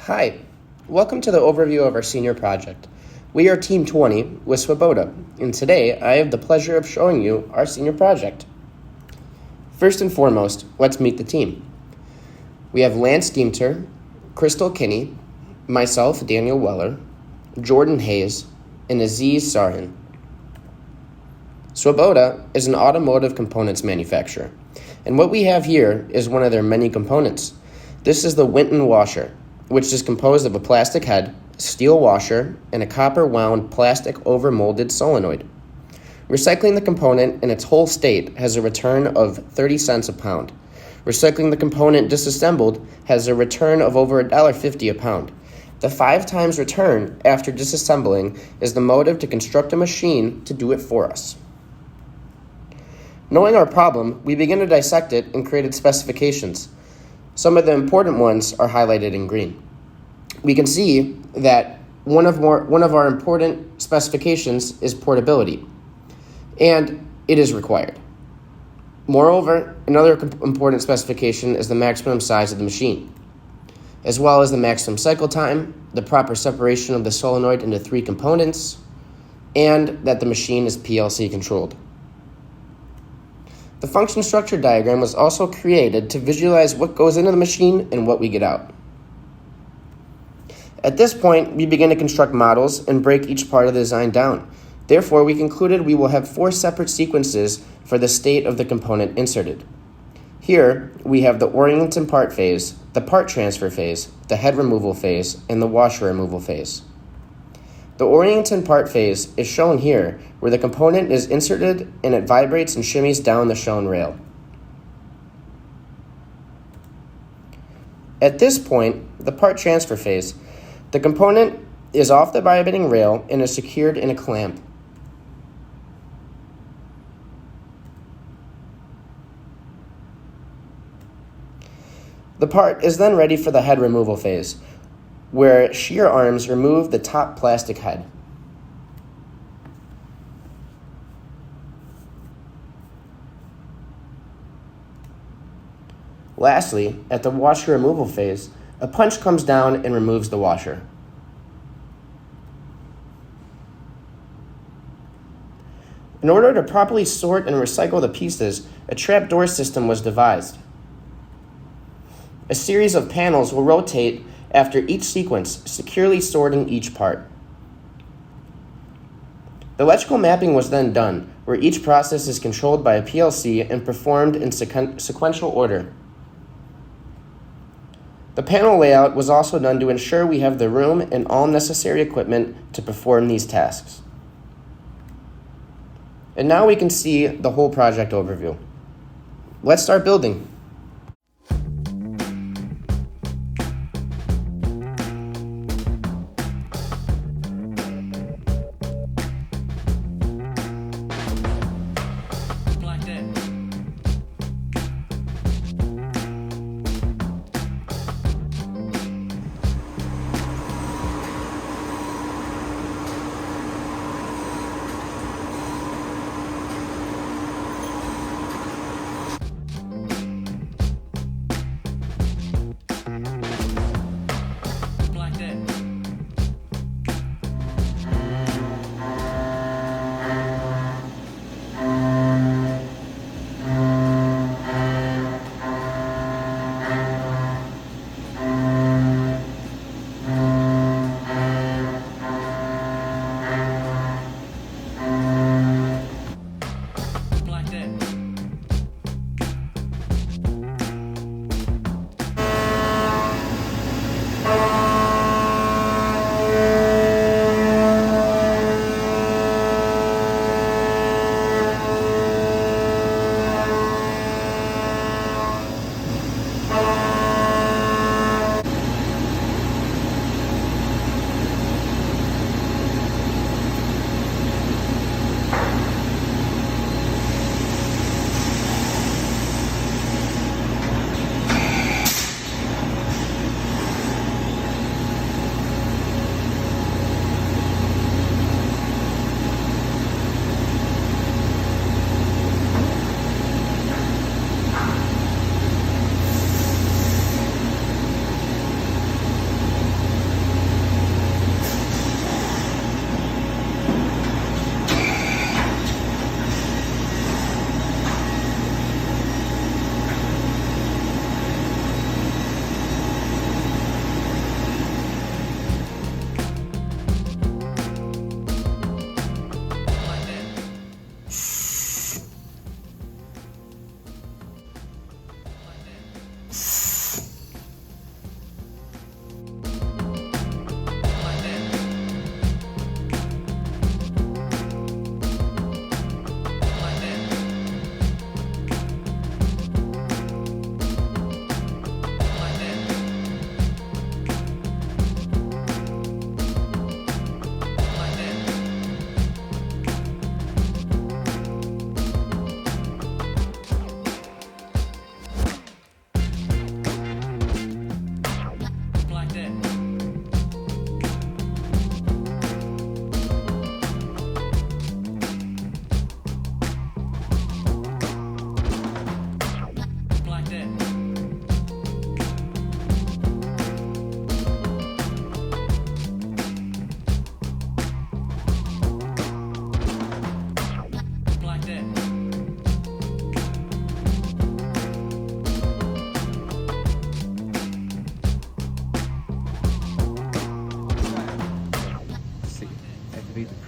Hi, welcome to the overview of our senior project. We are Team 20 with Swoboda, and today I have the pleasure of showing you our senior project. First and foremost, let's meet the team. We have Lance Diemter, Crystal Kinney, myself, Daniel Weller, Jordan Hayes, and Aziz Sarhan. Swoboda is an automotive components manufacturer, and what we have here is one of their many components. This is the Winton washer, which is composed of a plastic head, steel washer, and a copper-wound plastic overmolded solenoid. Recycling the component in its whole state has a return of 30 cents a pound. Recycling the component disassembled has a return of over $1.50 a pound. The 5 times return after disassembling is the motive to construct a machine to do it for us. Knowing our problem, we begin to dissect it and created specifications. Some of the important ones are highlighted in green. We can see that one of our important specifications is portability, and it is required. Moreover, another important specification is the maximum size of the machine, as well as the maximum cycle time, the proper separation of the solenoid into 3 components, and that the machine is PLC controlled. The function structure diagram was also created to visualize what goes into the machine and what we get out. At this point, we begin to construct models and break each part of the design down. Therefore, we concluded we will have 4 separate sequences for the state of the component inserted. Here, we have the orienting part phase, the part transfer phase, the head removal phase, and the washer removal phase. The orienting part phase is shown here, where the component is inserted and it vibrates and shimmies down the shown rail. At this point, the part transfer phase, the component is off the vibrating rail and is secured in a clamp. The part is then ready for the head removal phase, where shear arms remove the top plastic head. Lastly, at the washer removal phase, a punch comes down and removes the washer. In order to properly sort and recycle the pieces, a trapdoor system was devised. A series of panels will rotate after each sequence, securely sorting each part. The electrical mapping was then done, where each process is controlled by a PLC and performed in sequential order. The panel layout was also done to ensure we have the room and all necessary equipment to perform these tasks. And now we can see the whole project overview. Let's start building.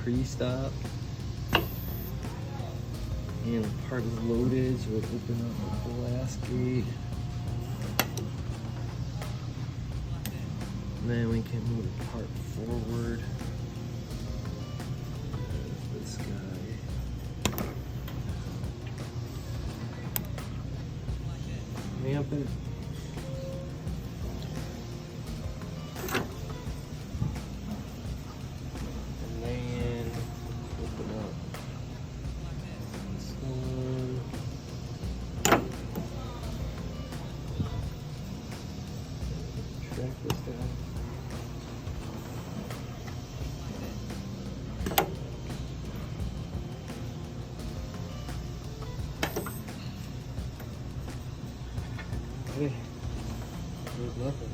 pre-stop. And the part is loaded, so we'll open up the blast gate. And then we can move the part forward. There's this guy. Ramp it. And then open up this one. Track this down. Okay. There's nothing.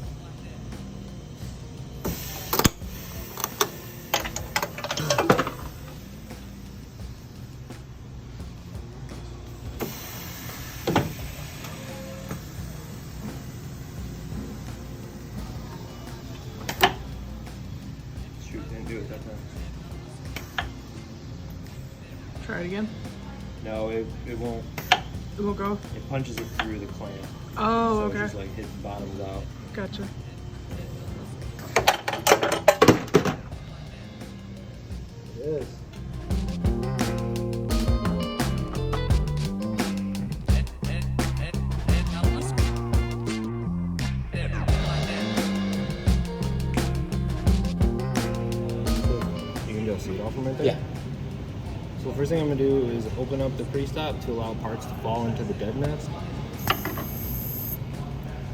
Shoot, didn't do it that time. Try it again. No, it won't. It will go. It punches it through the clamp. Oh, So okay. it just like hits bottoms out. Gotcha. It is. You can just see it all from right there? Yeah. So the first thing I'm going to do is open up the pre-stop to allow parts to fall into the dead nest.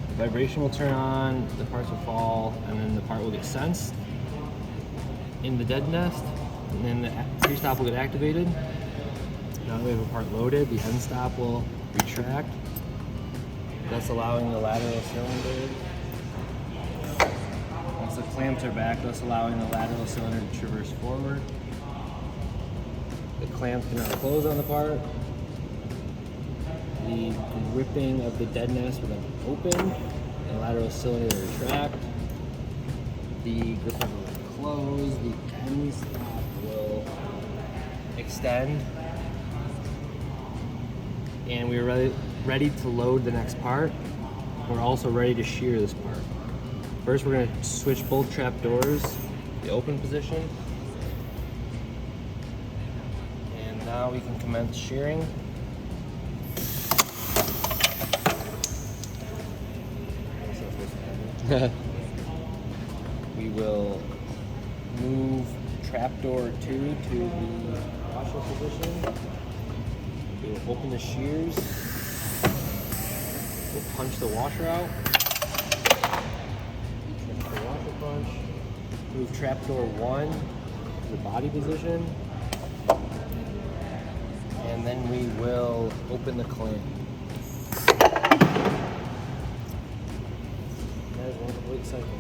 The vibration will turn on, the parts will fall, and then the part will get sensed in the dead nest, and then the pre-stop will get activated. Now that we have a part loaded, the end stop will retract. That's allowing the lateral cylinder. Once the clamps are back, that's allowing the lateral cylinder to traverse forward. The clamp can now close on the part. The gripping of the dead nest will then open. The lateral cylinder will retract. The gripping will close. The end stop will extend. And we're ready to load the next part. We're also ready to shear this part. First, we're going to switch both trap doors, the open position. And now we can commence shearing. We will move trapdoor 2 to the washer position. We will open the shears. We'll punch the washer out. Retract the washer punch. Move trapdoor 1 to the body position. And then we will open the clamp. That is one complete cycle.